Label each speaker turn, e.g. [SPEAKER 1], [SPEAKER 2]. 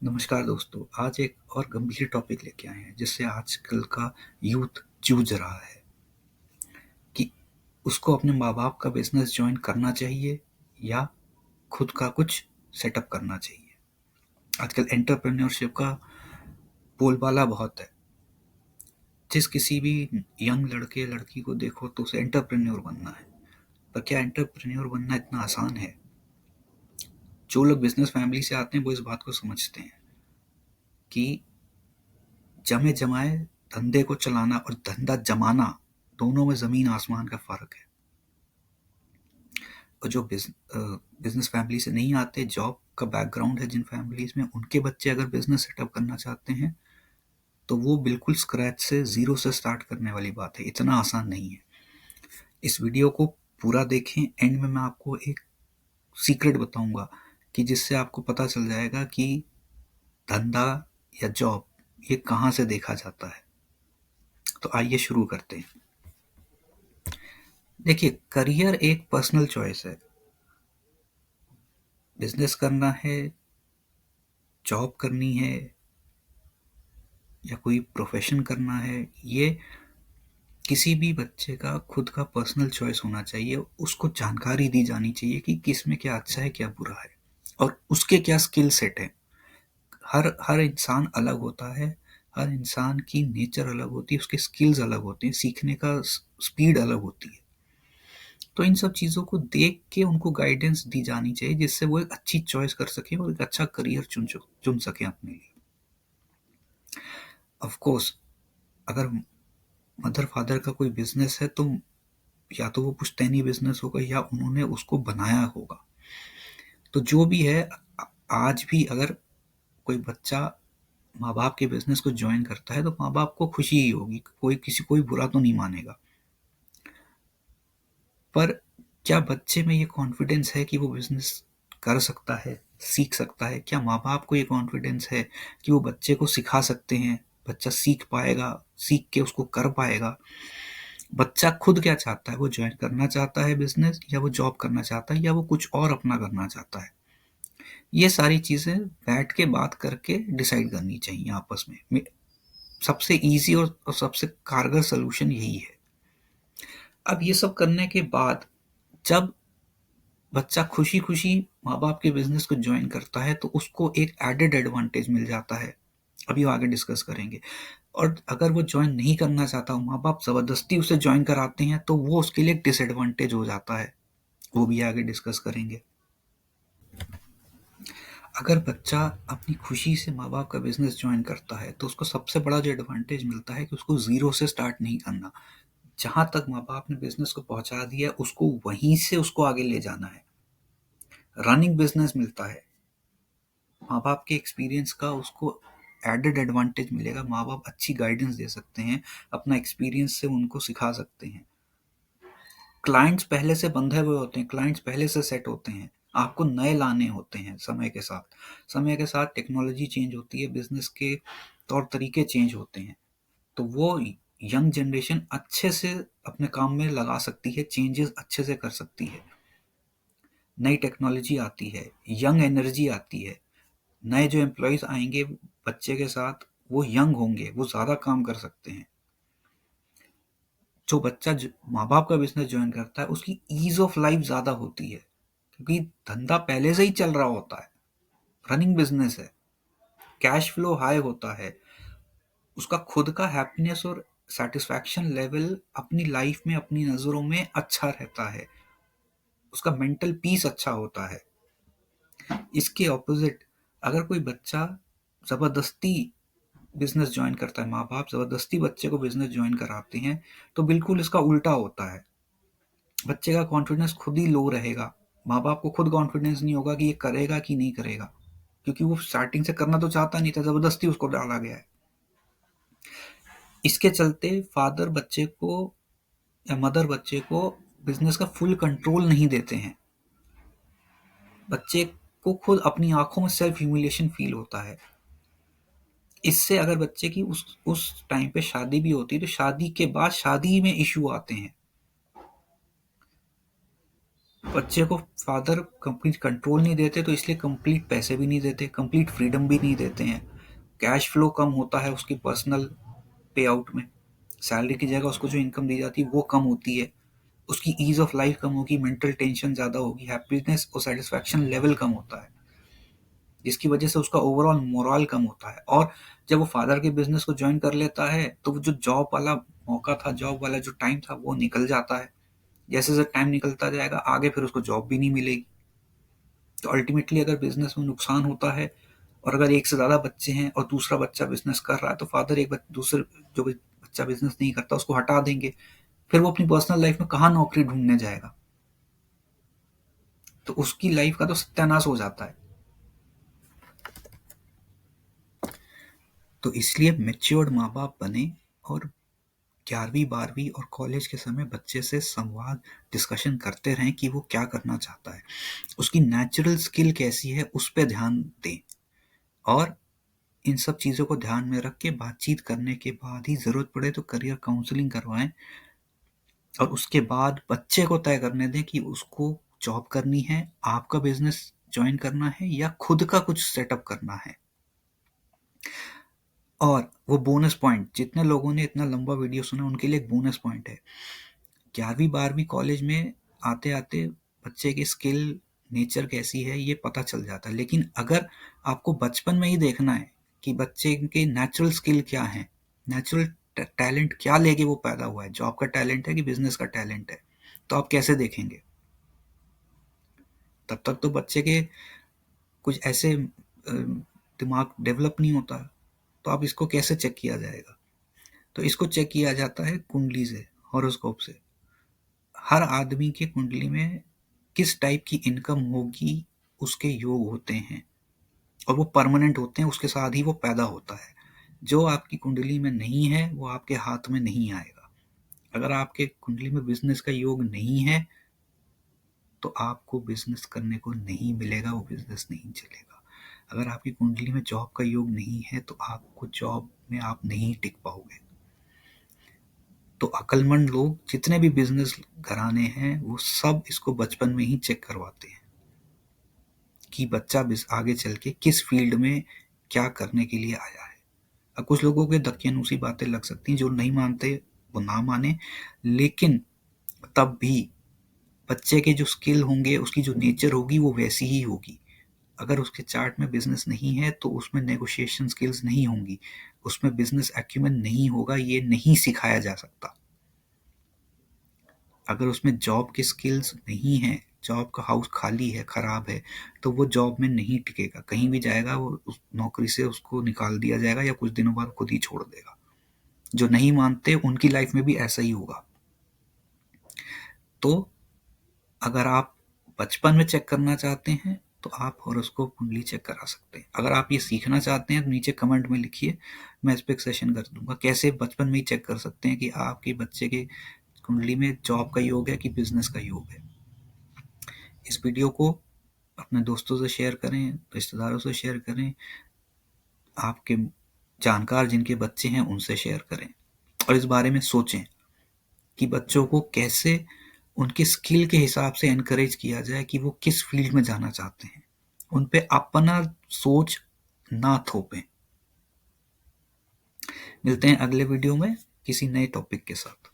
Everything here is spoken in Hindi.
[SPEAKER 1] नमस्कार दोस्तों, आज एक और गंभीर टॉपिक लेके आए हैं जिससे आजकल का यूथ जूझ रहा है कि उसको अपने माँ-बाप का बिज़नेस जॉइन करना चाहिए या खुद का कुछ सेटअप करना चाहिए। आजकल एंटरप्रेन्योरशिप का बोलबाला बहुत है। जिस किसी भी यंग लड़के-लड़की को देखो तो उसे एंटरप्रेन्योर बनना है। पर क्या एंटरप्रेन्योर बनना इतना आसान है? जो लोग बिज़नेस फैमिली से आते हैं वो इस बात को समझते हैं कि जमे-जमाए धंधे को चलाना और धंधा जमाना दोनों में ज़मीन आसमान का फ़र्क है। और जो बिज़नेस फैमिली से नहीं आते, जॉब का बैकग्राउंड है जिन फैमिलीज़ में, उनके बच्चे अगर बिज़नेस सेटअप करना चाहते हैं, तो वो बिल्कुल स्क्रैच से, ज़ीरो से स्टार्ट करने वाली बात है, इतना आसान नहीं है। इस वीडियो को पूरा देखें, एंड में मैं आपको एक सीक्रेट बताऊँगा कि जिससे आपको पता चल जाएगा कि धंधा या जॉब ये कहाँ से देखा जाता है। तो आइए शुरू करते हैं। देखिए, करियर एक पर्सनल चॉइस है। बिज़नेस करना है, जॉब करनी है या कोई प्रोफ़ेशन करना है, ये किसी भी बच्चे का खुद का पर्सनल चॉइस होना चाहिए। उसको जानकारी दी जानी चाहिए कि किसमें क्या अच्छा है, क्या बुरा है और उसके क्या स्किल सेट है। हर हर इंसान अलग होता है, हर इंसान की नेचर अलग होती है, उसके स्किल्स अलग होते हैं, सीखने का स्पीड अलग होती है। तो इन सब चीज़ों को देख के उनको गाइडेंस दी जानी चाहिए जिससे वो एक अच्छी चॉइस कर सकें और एक अच्छा करियर चुन सकें अपने लिए। ऑफ कोर्स, अगर मदर फादर का कोई बिजनेस है तो या तो वो पुश्तैनी बिजनेस होगा या उन्होंने उसको बनाया होगा। तो जो भी है, आज भी अगर कोई बच्चा माँ बाप के बिजनेस को ज्वाइन करता है तो माँ बाप को खुशी ही होगी, कोई बुरा तो नहीं मानेगा। पर क्या बच्चे में ये कॉन्फिडेंस है कि वो बिजनेस कर सकता है, सीख सकता है? क्या माँ बाप को ये कॉन्फिडेंस है कि वो बच्चे को सिखा सकते हैं, बच्चा सीख पाएगा, सीख के उसको कर पाएगा? बच्चा खुद क्या चाहता है? वो ज्वाइन करना चाहता है बिजनेस, या वो जॉब करना चाहता है, या वो कुछ और अपना करना चाहता है? ये सारी चीजें बैठ के बात करके डिसाइड करनी चाहिए आपस में। सबसे इजी और सबसे कारगर सोल्यूशन यही है। अब ये सब करने के बाद जब बच्चा खुशी खुशी माँ बाप के बिजनेस को ज्वाइन करता है तो उसको एक एडेड एडवांटेज मिल जाता है। अभी वो आगे डिस्कस करेंगे। और अगर वो ज्वाइन नहीं करना चाहता, माँ बाप जबरदस्ती उसे ज्वाइन कराते हैं, तो वो उसके लिए डिसएडवांटेज हो जाता है। वो भी आगे डिस्कस करेंगे। अगर बच्चा अपनी खुशी से माँ बाप का बिजनेस ज्वाइन करता है तो उसको सबसे बड़ा जो एडवांटेज मिलता है कि उसको जीरो से स्टार्ट नहीं करना। जहां तक माँ बाप ने बिजनेस को पहुंचा दिया, उसको वहीं से उसको आगे ले जाना है। रनिंग बिजनेस मिलता है, माँ बाप के एक्सपीरियंस का उसको एडेड एडवांटेज मिलेगा। माँ बाप अच्छी गाइडेंस दे सकते हैं, अपना एक्सपीरियंस से उनको सिखा सकते हैं। क्लाइंट्स पहले से बंधे हुए होते हैं, क्लाइंट्स पहले से सेट होते हैं। आपको नए लाने होते हैं समय के साथ। समय के साथ टेक्नोलॉजी चेंज होती है, बिजनेस के तौर तरीके चेंज होते हैं। तो वो यंग जनरेशन अच्छे से अपने काम में लगा सकती है, चेंजेस अच्छे से कर सकती है। नई टेक्नोलॉजी आती है, यंग एनर्जी आती है, नए जो एम्प्लॉयज आएंगे बच्चे के साथ, वो यंग होंगे, वो ज़्यादा काम कर सकते हैं। जो बच्चा माँ बाप का बिजनेस ज्वाइन करता है उसकी ईज ऑफ लाइफ ज़्यादा होती है, क्योंकि धंधा पहले से ही चल रहा होता है, रनिंग बिजनेस है, कैश फ्लो हाई होता है। उसका खुद का हैप्पीनेस और सेटिस्फैक्शन लेवल अपनी लाइफ में, अपनी नज़रों में अच्छा रहता है, उसका मेंटल पीस अच्छा होता है। इसके ऑपोजिट, अगर कोई बच्चा ज़बरदस्ती बिजनेस ज्वाइन करता है, माँ बाप ज़बरदस्ती बच्चे को बिजनेस ज्वाइन कराते हैं, तो बिल्कुल इसका उल्टा होता है। बच्चे का कॉन्फिडेंस खुद ही लो रहेगा। माँ बाप को खुद कॉन्फिडेंस नहीं होगा कि ये करेगा कि नहीं करेगा, क्योंकि वो स्टार्टिंग से करना तो चाहता नहीं था, ज़बरदस्ती उसको डाला गया है। इसके चलते फादर बच्चे को या मदर बच्चे को बिजनेस का फुल कंट्रोल नहीं देते हैं। बच्चे को खुद अपनी आंखों में सेल्फ ह्यूमिलिएशन फील होता है। इससे अगर बच्चे की उस टाइम पे शादी भी होती है तो शादी के बाद शादी में इशू आते हैं। बच्चे को फादर कंप्लीट कंट्रोल नहीं देते, तो इसलिए कंप्लीट पैसे भी नहीं देते, कंप्लीट फ्रीडम भी नहीं देते हैं। कैश फ्लो कम होता है उसकी पर्सनल पे आउट में। सैलरी की जगह उसको जो इनकम दी जाती है वो कम होती है। उसकी ईज ऑफ लाइफ कम होगी, मेंटल टेंशन ज़्यादा होगी, हैप्पीनेस और सेटिस्फैक्शन लेवल कम होता है, जिसकी वजह से उसका ओवरऑल मोरल कम होता है। और जब वो फादर के बिजनेस को ज्वाइन कर लेता है तो वो जो जॉब वाला मौका था, जॉब वाला जो टाइम था, वो निकल जाता है। जैसे जैसे टाइम निकलता जाएगा आगे फिर उसको जॉब भी नहीं मिलेगी। तो अल्टीमेटली अगर बिजनेस में नुकसान होता है, और अगर एक से ज़्यादा बच्चे हैं और दूसरा बच्चा बिजनेस कर रहा है, तो फादर दूसरे जो बच्चा बिजनेस नहीं करता उसको हटा देंगे। फिर वो अपनी पर्सनल लाइफ में कहाँ नौकरी ढूंढने जाएगा? तो उसकी लाइफ का तो सत्यानाश हो जाता है। तो इसलिए मैच्योर्ड माँ बाप बने और 11वीं 12वीं और कॉलेज के समय बच्चे से संवाद डिस्कशन करते रहें कि वो क्या करना चाहता है, उसकी नेचुरल स्किल कैसी है, उस पर ध्यान दें। और इन सब चीज़ों को ध्यान में रख के बातचीत करने के बाद ही ज़रूरत पड़े तो करियर काउंसलिंग करवाएं। और उसके बाद बच्चे को तय करने दें कि उसको जॉब करनी है, आपका बिजनेस ज्वाइन करना है, या खुद का कुछ सेटअप करना है। और वो बोनस पॉइंट, जितने लोगों ने इतना लंबा वीडियो सुना उनके लिए एक बोनस पॉइंट है। 11वीं 12वीं कॉलेज में आते आते बच्चे की स्किल नेचर कैसी है ये पता चल जाता है। लेकिन अगर आपको बचपन में ही देखना है कि बच्चे के नेचुरल स्किल क्या है, नेचुरल टैलेंट क्या लेके वो पैदा हुआ है, जॉब का टैलेंट है कि बिजनेस का टैलेंट है, तो आप कैसे देखेंगे? तब तक तो बच्चे के कुछ ऐसे दिमाग डेवलप नहीं होता। तो आप इसको कैसे चेक किया जाएगा? तो इसको चेक किया जाता है कुंडली से, हॉरोस्कोप से। हर आदमी के कुंडली में किस टाइप की इनकम होगी उसके योग होते हैं, और वो परमानेंट होते हैं, उसके साथ ही वो पैदा होता है। जो आपकी कुंडली में नहीं है वो आपके हाथ में नहीं आएगा। अगर आपके कुंडली में बिजनेस का योग नहीं है तो आपको बिजनेस करने को नहीं मिलेगा, वो बिजनेस नहीं चलेगा। अगर आपकी कुंडली में जॉब का योग नहीं है तो आपको जॉब में आप नहीं टिक पाओगे। तो अक्लमंद लोग जितने भी बिजनेस घराने हैं वो सब इसको बचपन में ही चेक करवाते हैं कि बच्चा आगे चल के किस फील्ड में क्या करने के लिए आया है। अब कुछ लोगों के दकियानूसी बातें लग सकती हैं, जो नहीं मानते वो ना माने, लेकिन तब भी बच्चे के जो स्किल होंगे, उसकी जो नेचर होगी वो वैसी ही होगी। अगर उसके चार्ट में बिजनेस नहीं है तो उसमें नेगोशिएशन स्किल्स नहीं होंगी, उसमें बिजनेस एक्यूमेन नहीं होगा, ये नहीं सिखाया जा सकता। अगर उसमें जॉब की स्किल्स नहीं है, जॉब का हाउस खाली है, खराब है, तो वो जॉब में नहीं टिकेगा। कहीं भी जाएगा वो उस नौकरी से उसको निकाल दिया जाएगा या कुछ दिनों बाद खुद ही छोड़ देगा। जो नहीं मानते उनकी लाइफ में भी ऐसा ही होगा। तो अगर आप बचपन में चेक करना चाहते हैं तो आप हॉरोस्कोप कुंडली चेक करा सकते हैं। अगर आप ये सीखना चाहते हैं तो नीचे कमेंट में लिखिए, मैं इस पर एक सेशन कर दूंगा कैसे बचपन में ही चेक कर सकते हैं कि आपके बच्चे के कुंडली में जॉब का योग है कि बिजनेस का योग है। इस वीडियो को अपने दोस्तों से शेयर करें, रिश्तेदारों से शेयर करें, आपके जानकार जिनके बच्चे हैं उनसे शेयर करें, और इस बारे में सोचें कि बच्चों को कैसे उनके स्किल के हिसाब से एनकरेज किया जाए कि वो किस फील्ड में जाना चाहते हैं। उन पे अपना सोच ना थोपें। मिलते हैं अगले वीडियो में किसी नए टॉपिक के साथ।